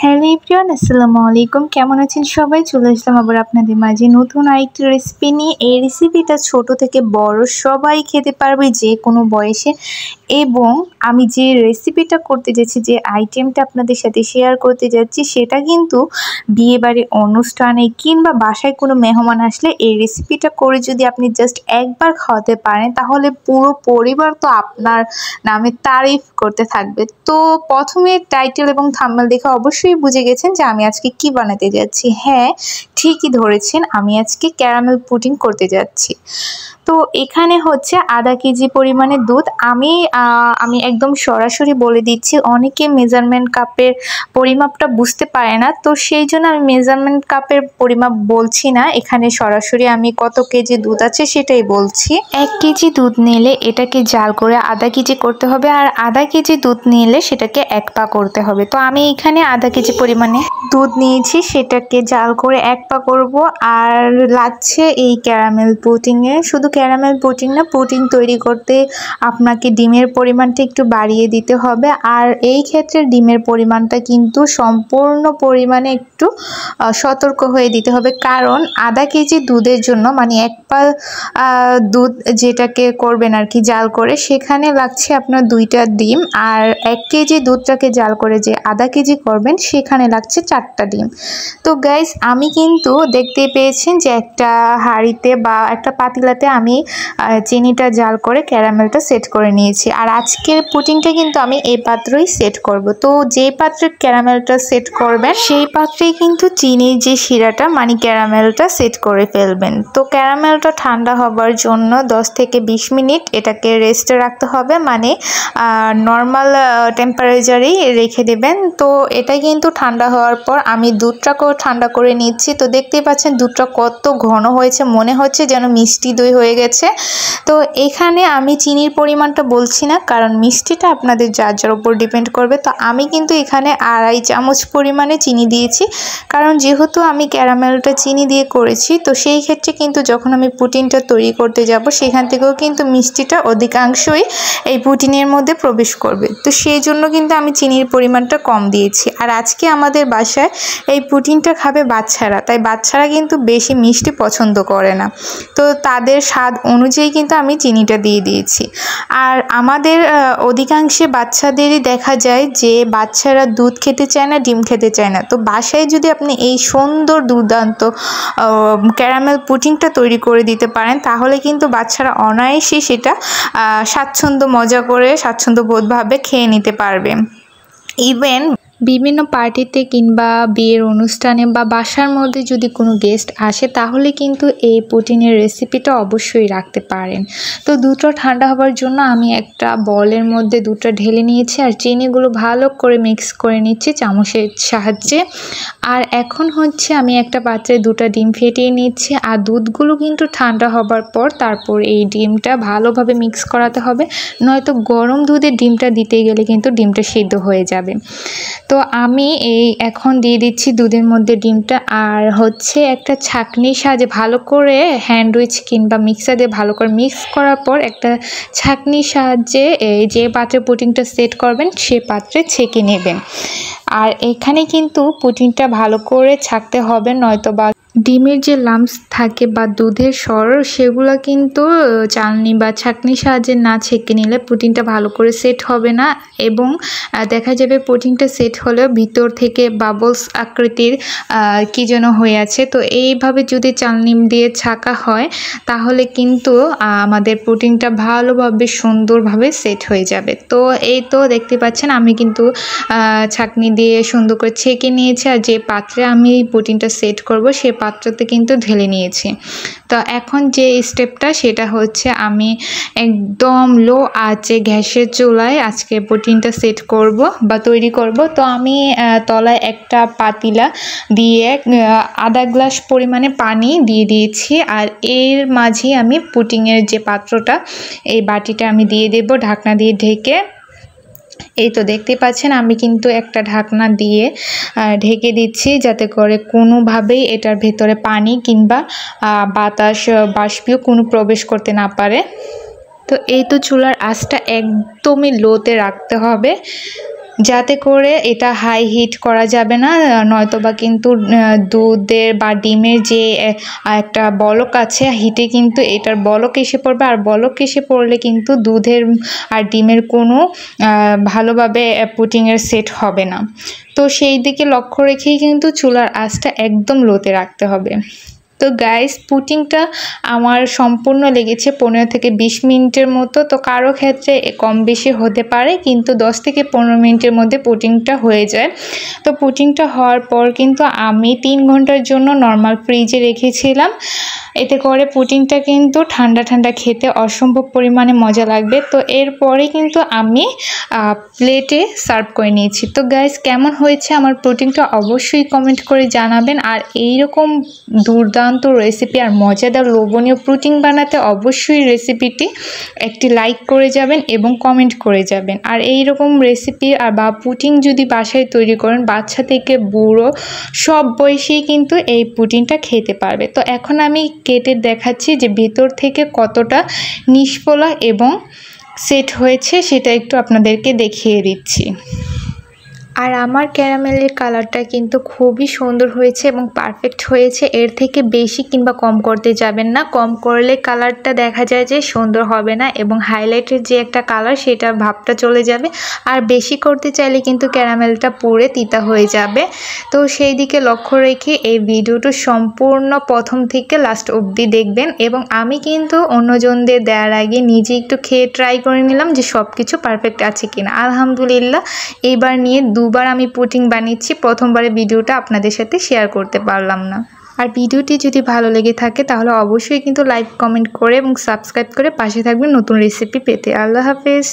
Hello everyone, আসসালামু আলাইকুম। কেমন আছেন সবাই? চলে আসলাম আবার আপনাদের মাঝে নতুন আরেকটি রেসিপি নিয়ে। এই রেসিপিটা ছোট থেকে বড় সবাই খেতে পারবে, যে কোনো বয়সে। এবং আমি যে রেসিপিটা করতে যাচ্ছি, যে আইটেমটা আপনাদের সাথে শেয়ার করতে যাচ্ছি, সেটা কিন্তু বিয়েবাড়ির অনুষ্ঠানে কিংবা বাসায় কোনো মেহমান আসলে এই রেসিপিটা করে যদি আপনি জাস্ট একবার খাওয়াতে পারেন, তাহলে পুরো পরিবার তো আপনার নামে তারিফ করতে থাকবে। তো প্রথমে টাইটেল এবং থাম্বনেল দেখে অবশ্যই বুঝে গেছেন যে আমি আজকে কি বানাতে যাচ্ছি। হ্যাঁ, ঠিকই ধরেছেন, আমি আজকে ক্যারামেল পুডিং করতে যাচ্ছি। তো এখানে হচ্ছে আধা কেজি পরিমাণে দুধ। আমি একদম সরাসরি বলে দিচ্ছি, অনেকে মেজারমেন্ট কাপের পরিমাপটা বুঝতে পারে না, তো সেই জন্য আমি মেজারমেন্ট কাপের পরিমাপ বলছি না। এখানে সরাসরি আমি কত কেজি দুধ আছে সেটাই বলছি। 1 কেজি দুধ নিলে এটাকে জাল করে আধা কেজি করতে হবে, আর আধা কেজি দুধ নিলে সেটাকে 1 পা করতে হবে। তো আমি এখানে আধা কেজি পরিমাণে দুধ নিয়েছি, সেটাকে জাল করে 1 পা করব। আর লাগছে এই ক্যারামেল পুডিংয়ে। শুধু ক্যারামেল পুডিং না, পুডিং তৈরি করতে আপনাকে ডিমের পরিমাণটা একটু বাড়িয়ে দিতে হবে। আর এই ক্ষেত্রে ডিমের পরিমাণটা কিন্তু সম্পূর্ণ পরিমাণে একটু সতর্ক হয়ে দিতে হবে, কারণ আধা কেজি দুধের জন্য মানে 1 পা দুধ যেটাকে করবেন আর কি জাল করে, সেখানে লাগছে আপনার 2টা ডিম। আর 1 কেজি দুধটাকে জাল করে যে আধা কেজি করবেন, সেখানে লাগছে 4টা ডিম। তো গাইস, আমি কিন্তু দেখতে পেয়েছেন যে একটা হাঁড়িতে বা একটা পাতিলাতে আমি চিনিটা জাল করে ক্যারামেলটা সেট করে নিয়েছি। আর আজকের পুডিংটা কিন্তু আমি এই পাত্রেই সেট করব। তো যে পাত্রে ক্যারামেলটা সেট করবেন, সেই পাত্রেই কিন্তু চিনির যে শিরাটা মানে ক্যারামেলটা সেট করে ফেলবেন। তো ক্যারামেলটা ঠান্ডা হবার জন্য 10 থেকে 20 মিনিট এটাকে রেস্টে রাখতে হবে, মানে নর্মাল টেম্পারেচারেই রেখে দেবেন। তো এটা কিন্তু ঠান্ডা হওয়ার পর আমি দুধটাকেও ঠান্ডা করে নিচ্ছি। তো দেখতেই পাচ্ছেন দুধটা কত ঘন হয়েছে, মনে হচ্ছে যেন মিষ্টি দই হয়ে গেছে। তো এখানে আমি চিনির পরিমাণটা বলছি না, কারণ মিষ্টিটা আপনাদের যার যার উপর ডিপেন্ড করবে। তো আমি কিন্তু এখানে 2.5 চামচ পরিমাণে চিনি দিয়েছি, কারণ যেহেতু আমি ক্যারামেলটা চিনি দিয়ে করেছি, তো সেই ক্ষেত্রে কিন্তু যখন আমি পুডিংটা তৈরি করতে যাব, সেখান থেকেও কিন্তু মিষ্টিটা অধিকাংশই এই পুডিংয়ের মধ্যে প্রবেশ করবে। তো সেই জন্য কিন্তু আমি চিনির পরিমাণটা কম দিয়েছি। আর আজকে আমাদের বাসায় এই পুডিংটা খাবে বাচ্চারা, তাই বাচ্চারা কিন্তু বেশি মিষ্টি পছন্দ করে না, তো তাদের স্বাদ অনুযায়ী কিন্তু আমি চিনিটা দিয়ে দিয়েছি। আর আমাদের অধিকাংশে বাচ্চাদেরই দেখা যায় যে বাচ্চারা দুধ খেতে চায় না, ডিম খেতে চায় না। তো বাসায় যদি আপনি এই সুন্দর দুর্দান্ত ক্যারামেল পুডিংটা তৈরি করে দিতে পারেন, তাহলে কিন্তু বাচ্চারা অনায়াসে সেটা স্বাচ্ছন্দ্য মজা করে স্বাচ্ছন্দ্যবোধভাবে খেয়ে নিতে পারবে। ইভেন বিভিন্ন পার্টিতে কিংবা বিয়ের অনুষ্ঠানে বা বাসার মধ্যে যদি কোনো গেস্ট আসে, তাহলে কিন্তু এই পুডিংয়ের রেসিপিটা অবশ্যই রাখতে পারেন। তো দুধটা ঠান্ডা হবার জন্য আমি একটা বলের মধ্যে দুধটা ঢেলে নিয়েছি, আর চিনিগুলো ভালো করে মিক্স করে নিচ্ছি চামচের সাহায্যে। আর এখন হচ্ছে আমি একটা পাত্রে 2টা ডিম ফেটিয়ে নিচ্ছি, আর দুধগুলো কিন্তু ঠান্ডা হবার পর তারপর এই ডিমটা ভালোভাবে মিক্স করাতে হবে, নয়তো গরম দুধে ডিমটা দিতে গেলে কিন্তু ডিমটা সিদ্ধ হয়ে যাবে। তো আমি এখন দিয়ে দিচ্ছি দুধের মধ্যে ডিমটা, আর হচ্ছে একটা ছাঁকনির সাহায্যে ভালো করে হ্যান্ডউইচ কিংবা মিক্সার দিয়ে ভালো করে মিক্স করার পর একটা ছাঁকনির সাহায্যে যে পাত্রে পুডিংটা সেট করবেন সে পাত্রে ছেঁকে নেবেন। আর এখানে কিন্তু পুডিংটা ভালো করে ছাঁকতে হবে, নয়তো বা ডিমের যে লাম্পস থাকে বা দুধের সর, সেগুলো কিন্তু চালনি বা ছাঁকনির সাহায্যে না ছেঁকে নিলে পুডিংটা ভালো করে সেট হবে না, এবং দেখা যাবে পুডিংটা সেট হলেও ভিতর থেকে বাবলস আকৃতির কী যেন হয়ে আছে। তো এইভাবে যদি চালনি দিয়ে ছাঁকা হয়, তাহলে কিন্তু আমাদের পুডিংটা ভালোভাবে সুন্দরভাবে সেট হয়ে যাবে। তো এই তো দেখতে পাচ্ছেন আমি কিন্তু ছাঁকনি দিয়ে সুন্দর করে ছেঁকে নিয়েছি, আর যে পাত্রে আমি পুডিংটা সেট করব সে পাত্রতে কিন্তু ঢেলে নিয়েছি। তো এখন যে স্টেপটা সেটা হচ্ছে আমি একদম লো আঁচে গ্যাসের চুলায় আজকে পুডিংটা সেট করব বা তৈরি করব। তো আমি তলায় একটা পাতিলা দিয়ে আধা গ্লাস পরিমাণে পানি দিয়ে দিয়েছি, আর এর মাঝে আমি পুডিংয়ের যে পাত্রটা, এই বাটিটা আমি দিয়ে দেব ঢাকনা দিয়ে ঢেকে। এই তো দেখতে পাচ্ছেন আমি কিন্তু একটা ঢাকনা দিয়ে ঢেকে দিচ্ছি, যাতে করে কোনোভাবেই এটার ভেতরে পানি কিংবা বাতাস বাষ্পীয় কোনো প্রবেশ করতে না পারে। তো এই তো চুলার আঁচটা একদমই লোতে রাখতে হবে। যাতে করে এটা হাই হিট করা যাবে না, নয়তোবা কিন্তু দুধের বা ডিমের যে একটা বলক আছে হিটে কিন্তু এটার বলক এসে পড়বে, আর বলক এসে পড়লে কিন্তু দুধের আর ডিমের কোনো ভালোভাবে পুডিংয়ের সেট হবে না। তো সেই দিকে লক্ষ্য রেখেই কিন্তু চুলার আঁচটা একদম লোতে রাখতে হবে। তো গাইস, পুডিংটা আমার সম্পূর্ণ লেগেছে 15 থেকে 20 মিনিটের মতো। তো কারো ক্ষেত্রে কম বেশি হতে পারে, কিন্তু 10 থেকে 15 মিনিটের মধ্যে পুডিংটা হয়ে যায়। তো পুডিংটা হওয়ার পর কিন্তু আমি 3 ঘন্টার জন্য নর্মাল ফ্রিজে রেখেছিলাম। এতে করে পুডিংটা কিন্তু ঠান্ডা ঠান্ডা খেতে অসম্ভব পরিমাণে মজা লাগবে। তো এরপরে কিন্তু আমি প্লেটে সার্ভ করে নিয়েছি। তো গাইস, কেমন হয়েছে আমার পুডিংটা অবশ্যই কমেন্ট করে জানাবেন। আর এইরকম দুর্দান্ত রেসিপি আর মজাদার লোভনীয় পুডিং বানাতে অবশ্যই রেসিপিটি একটি লাইক করে যাবেন এবং কমেন্ট করে যাবেন। আর এইরকম রেসিপি আর বা পুডিং যদি বাসায় তৈরি করেন, বাচ্চা থেকে বুড়ো সব বয়সেই কিন্তু এই পুডিংটা খেতে পারবে। তো এখন আমি কেটে দেখাচ্ছি যে ভিতর থেকে কতটা নিষ্ফলা এবং সেট হয়েছে, সেটা একটু আপনাদেরকে দেখিয়ে দিচ্ছি। আর আমার ক্যারামেলের কালারটা কিন্তু খুবই সুন্দর হয়েছে এবং পারফেক্ট হয়েছে। এর থেকে বেশি কিংবা কম করতে যাবেন না, কম করলে কালারটা দেখা যায় যে সুন্দর হবে না এবং হাইলাইটের যে একটা কালার সেটা ভাবটা চলে যাবে। আর বেশি করতে চাইলে কিন্তু ক্যারামেলটা পুড়ে তিতা হয়ে যাবে। তো সেই দিকে লক্ষ্য রেখে এই ভিডিওটা সম্পূর্ণ প্রথম থেকে লাস্ট অবধি দেখবেন। এবং আমি কিন্তু অন্যজনদের দেওয়ার আগে নিজে একটু খেয়ে ট্রাই করে নিলাম যে সব কিছু পারফেক্ট আছে কিনা। আলহামদুলিল্লাহ, এইবার নিয়ে দুবার আমি পুডিং বানিয়েছি। প্রথমবারে ভিডিওটা আপনাদের সাথে শেয়ার করতে পারলাম না। আর ভিডিওটি যদি ভালো লেগে থাকে তাহলে অবশ্যই কিন্তু লাইক, কমেন্ট করে এবং সাবস্ক্রাইব করে পাশে থাকবেন নতুন রেসিপি পেতে। আল্লাহ হাফেজ।